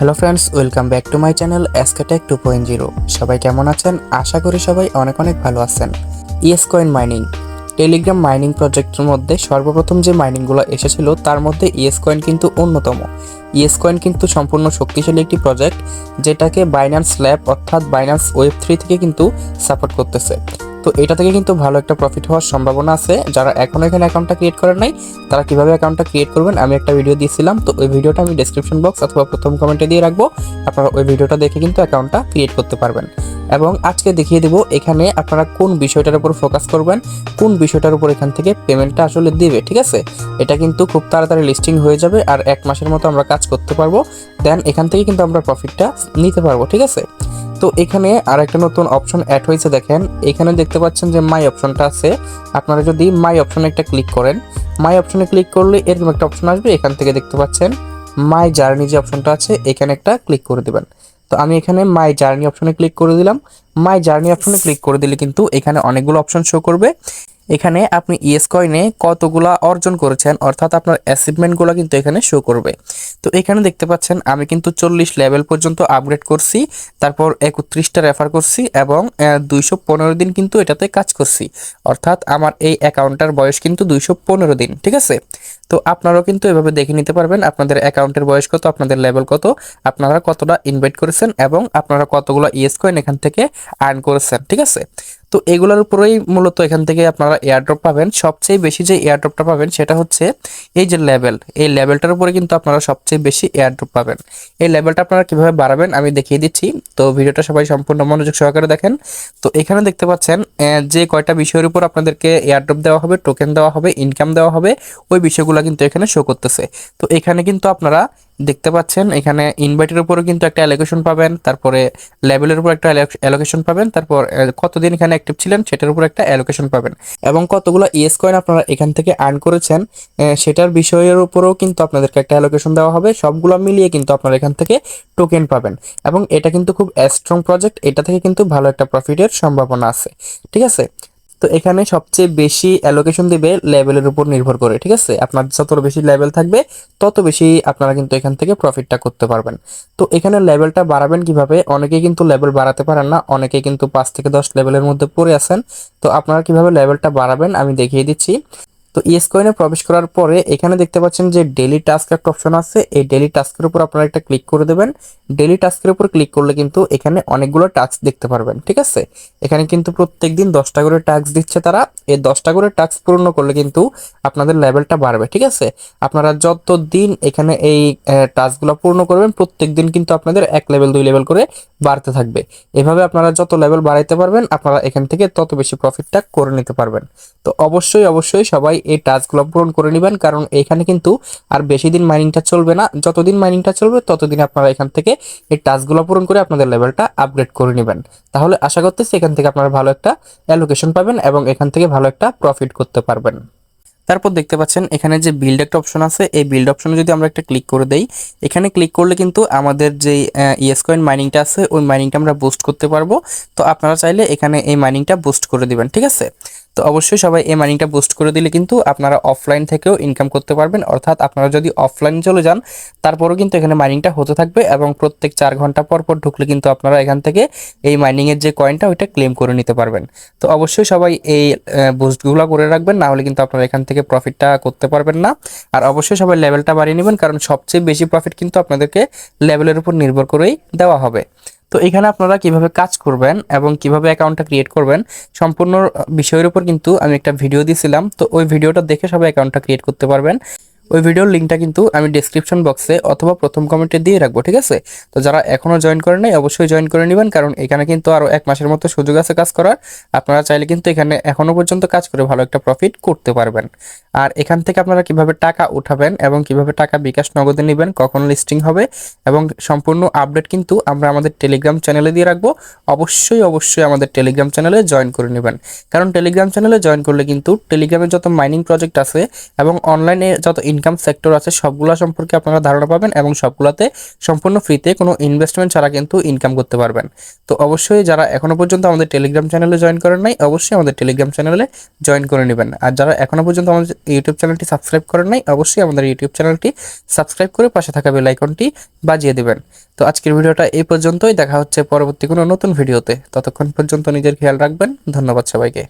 Hello friends, welcome back to my channel S K tech 2.0। সবাই কেমন আছেন? আশা করি সবাই অনেক অনেক ভালো আছেন। ES coin mining, Telegram mining প্রজেক্টের মধ্যে সর্বপ্রথম যে মাইনিংগুলো এসেছিল তার মধ্যে ইএস কয়েন কিন্তু অন্যতম। ইএস কয়েন কিন্তু সম্পূর্ণ শক্তিশালী একটি প্রজেক্ট, যেটাকে বাইন্যান্স ল্যাব অর্থাৎ বাইন্যান্স ওয়েব 3 থেকে কিন্তু সাপোর্ট করতেছে। তো এটা থেকে কিন্তু ভালো একটা প্রফিট হওয়ার সম্ভাবনা আছে। যারা এখনো এখানে অ্যাকাউন্টটা ক্রিয়েট করেন নাই, তারা কিভাবে অ্যাকাউন্টটা ক্রিয়েট করবেন আমি একটা ভিডিও দিয়েছিলাম। তো ওই ভিডিওটা আমি ডেসক্রিপশন বক্স অথবা প্রথম কমেন্টে দিয়ে রাখবো। আপনারা ওই ভিডিওটা দেখে কিন্তু অ্যাকাউন্টটা ক্রিয়েট করতে পারবেন। এবং আজকে দেখিয়ে দেবো এখানে আপনারা কোন বিষয়টার উপর ফোকাস করবেন, কোন বিষয়টার উপর এখান থেকে পেমেন্টটা আসলে দিবে। ঠিক আছে, এটা কিন্তু খুব তাড়াতাড়ি লিস্টিং হয়ে যাবে আর 1 মাসের মতো আমরা কাজ করতে পারবো। দেন এখান থেকে কিন্তু আমরা প্রফিটটা নিতে পারবো। ঠিক আছে, তো এখানে আর একটা নতুন অপশন অ্যাড হয়েছে। দেখেন এখানে দেখতে পাচ্ছেন যে মাই অপশনটা আছে। আপনারা যদি মাই অপশনে একটা ক্লিক করেন, মাই অপশনে ক্লিক করলে এরকম একটা অপশন আসবে। এখান থেকে দেখতে পাচ্ছেন মাই জার্নি যে অপশনটা আছে, এখানে একটা ক্লিক করে দেবেন। তো আমি এখানে মাই জার্নি অপশনে ক্লিক করে দিলাম। মাই জার্নি অপশনে ক্লিক করে দিলে কিন্তু এখানে অনেকগুলো অপশন শো করবে। এখানে আপনি ইএস কয়েনে কতগুলা অর্জন করেছেন অর্থাৎ আপনার অ্যাচিভমেন্টগুলো কিন্তু এখানে শো করবে। তো এখানে দেখতে পাচ্ছেন আমি কিন্তু 40 লেভেল পর্যন্ত আপগ্রেড করছি, তারপর 31টা রেফার করছি এবং 215 দিন কিন্তু এটাতে কাজ করছি। অর্থাৎ আমার এই অ্যাকাউন্টটার বয়স কিন্তু 215 দিন। ঠিক আছে, তো আপনারাও কিন্তু এভাবে দেখে নিতে পারবেন আপনাদের অ্যাকাউন্টের বয়স কত, আপনাদের লেভেল কত, আপনারা কতটা ইনভাইট করেছেন এবং আপনারা কতগুলো ইএস কয়েন এখান থেকে আর্ন করেছেন। ঠিক আছে, তো এগুলোর উপরেই মূলত এখান থেকে আপনারা এয়ারড্রপ পাবেন। সবচেয়ে বেশি যে এয়ারড্রপটা পাবেন সেটা হচ্ছে এই যে লেভেল, এই লেভেলটার উপরে কিন্তু আপনারা সবচেয়ে বেশি এয়ারড্রপ পাবেন। এই লেভেলটা আপনারা কিভাবে বাড়াবেন আমি দেখিয়ে দিচ্ছি। তো ভিডিওটা সবাই সম্পূর্ণ মনোযোগ সহকারে দেখেন। তো এখানে দেখতে পাচ্ছেন যে কয়টা বিষয়ের উপর আপনাদেরকে এয়ারড্রপ দেওয়া হবে, টোকেন দেওয়া হবে, ইনকাম দেওয়া হবে, ওই বিষয়গুলো কিন্তু এখানে শো করতেছে। তো এখানে কিন্তু আপনারা দেখতে পাচ্ছেন এখানে ইনভাইটের উপরে কিন্তু একটা অ্যালোকেশন পাবেন, তারপরে লেভেলের উপর একটা অ্যালোকেশন পাবেন, তারপর কতদিন এখানে অ্যাক্টিভ ছিলেন সেটার উপর একটা অ্যালোকেশন পাবেন এবং কতগুলো ইএস কয়েন আপনারা এখান থেকে আর্ন করেছেন সেটার বিষয়ের উপরেও কিন্তু আপনাদেরকে একটা অ্যালোকেশন দেওয়া হবে। সবগুলো মিলিয়ে কিন্তু আপনারা এখান থেকে টোকেন পাবেন এবং এটা কিন্তু খুব স্ট্রং প্রজেক্ট, এটা থেকে কিন্তু ভালো একটা প্রফিটের সম্ভাবনা আছে। ঠিক আছে, তো এখানে সবচেয়ে বেশি অ্যালোকেশন দিবে লেভেলের উপর নির্ভর করে। ঠিক আছে, আপনার যত বেশি লেভেল থাকবে তত বেশি আপনারা কিন্তু এখান থেকে প্রফিটটা করতে পারবেন। তো এখানে লেভেলটা বাড়াবেন কিভাবে? অনেকেই কিন্তু লেভেল বাড়াতে পারেন না, অনেকেই কিন্তু 5 থেকে 10 লেভেলের মধ্যে পড়ে আছেন। তো আপনারা কিভাবে লেভেলটা বাড়াবেন আমি দেখিয়ে দিচ্ছি। তো ইএস কয়েনে প্রবেশ করার পরে এখানে দেখতে পাচ্ছেন যে ডেইলি টাস্ক একটা অপশন আছে। এই ডেইলি টাস্কের উপর আপনারা একটা ক্লিক করে দেবেন। ডেইলি টাস্কের উপর ক্লিক করলে কিন্তু এখানে অনেকগুলো টাস্ক দেখতে পারবেন। ঠিক আছে, এখানে কিন্তু প্রত্যেকদিন 10টা করে টাস্ক দিচ্ছে তারা। এই 10টা করে টাস্ক পূর্ণ করলে কিন্তু আপনাদের লেভেলটা বাড়বে। ঠিক আছে, আপনারা যত দিন এখানে এই টাস্কগুলো পূর্ণ করবেন প্রত্যেক দিন কিন্তু আপনাদের 1 লেভেল 2 লেভেল করে বাড়তে থাকবে। এভাবে আপনারা যত লেভেল বাড়াইতে পারবেন আপনারা এখান থেকে তত বেশি প্রফিটটা করে নিতে পারবেন। তো অবশ্যই অবশ্যই সবাই এই টাস্কগুলো পূরণ করে নেবেন, কারণ এখানে কিন্তু আর বেশি দিন মাইনিংটা চলবে না। যতদিন মাইনিংটা চলবে ততদিন আপনারা এখান থেকে এই টাস্কগুলো পূরণ করে আপনাদের লেভেলটা আপগ্রেড করে নেবেন। তাহলে আশা করতেছি এখান থেকে আপনারা ভালো একটা অ্যালোকেশন পাবেন এবং এখান থেকে ভালো একটা প্রফিট করতে পারবেন। তারপর দেখতে পাচ্ছেন এখানে যে বিল্ড একটা অপশন আছে, এই বিল্ড অপশনে যদি আমরা একটা ক্লিক করে দেই, এখানে ক্লিক করলে কিন্তু আমাদের যে ইএস কয়েন মাইনিংটা আছে ওই মাইনিংটা আমরা বুস্ট করতে পারবো। তো আপনারা চাইলে এখানে এই মাইনিংটা বুস্ট করে দিবেন। ঠিক আছে, তো অবশ্যই সবাই এই মাইনিংটা বুস্ট করে দিলে কিন্তু আপনারা অফলাইন থেকেও ইনকাম করতে পারবেন। অর্থাৎ আপনারা যদি অফলাইন চলে যান তারপরেও কিন্তু এখানে মাইনিংটা হতে থাকবে এবং প্রত্যেক 4 ঘন্টা পর পর ঢুকলে কিন্তু আপনারা এখান থেকে এই মাইনিংয়ের যে কয়েনটা ওইটা ক্লেম করে নিতে পারবেন। তো অবশ্যই সবাই এই বুস্টগুলো করে রাখবেন, না হলে কিন্তু আপনারা এখান থেকে প্রফিটটা করতে পারবেন না। আর অবশ্যই সবাই লেভেলটা বাড়িয়ে নেবেন, কারণ সবচেয়ে বেশি প্রফিট কিন্তু আপনাদেরকে লেভেলের উপর নির্ভর করেই দেওয়া হবে। তো এখানে আপনারা কিভাবে কাজ করবেন এবং কিভাবে অ্যাকাউন্টটা ক্রিয়েট করবেন সম্পূর্ণ বিষয়ের উপর কিন্তু আমি একটা ভিডিও দিয়েছিলাম। তো ওই ভিডিওটা দেখে সবাই অ্যাকাউন্টটা ক্রিয়েট করতে পারবেন। ওই ভিডিওর লিঙ্কটা কিন্তু আমি ডেসক্রিপশন বক্সে অথবা প্রথম কমেন্টে দিয়ে রাখবো। ঠিক আছে, তো যারা এখনও জয়েন করেন নাই অবশ্যই জয়েন করে নেবেন, কারণ এখানে কিন্তু আরও 1 মাসের মতো সুযোগ আছে কাজ করার। আপনারা চাইলে কিন্তু এখানে এখনও পর্যন্ত কাজ করে ভালো একটা প্রফিট করতে পারবেন। আর এখান থেকে আপনারা কিভাবে টাকা উঠাবেন এবং কিভাবে টাকা বিকাশ নগদে নেবেন, কখন লিস্টিং হবে এবং সম্পূর্ণ আপডেট কিন্তু আমরা আমাদের টেলিগ্রাম চ্যানেলে দিয়ে রাখবো। অবশ্যই অবশ্যই আমাদের টেলিগ্রাম চ্যানেলে জয়েন করে নেবেন, কারণ টেলিগ্রাম চ্যানেলে জয়েন করলে কিন্তু টেলিগ্রামের যত মাইনিং প্রজেক্ট আছে এবং অনলাইনে যত ইনকাম সেক্টর আছে সবগুলা সম্পর্কে আপনারা ধারণা পাবেন এবং সবগুলাতে সম্পূর্ণ ফ্রিতে কোনো ইনভেস্টমেন্ট ছাড়া কিন্তু ইনকাম করতে পারবেন। তো অবশ্যই যারা এখনো পর্যন্ত আমাদের টেলিগ্রাম চ্যানেলে জয়েন করেন নাই, অবশ্যই আমাদের টেলিগ্রাম চ্যানেলে জয়েন করে নেবেন। আর যারা এখনো পর্যন্ত আমাদের ইউটিউব চ্যানেলটি সাবস্ক্রাইব করেন নাই, অবশ্যই আমাদের ইউটিউব চ্যানেলটি সাবস্ক্রাইব করে পাশে থাকা বেল আইকনটি বাজিয়ে দিবেন। তো আজকের ভিডিওটা এই পর্যন্তই, দেখা হচ্ছে পরবর্তী কোনো নতুন ভিডিওতে। ততক্ষণ পর্যন্ত নিজের খেয়াল রাখবেন। ধন্যবাদ সবাইকে।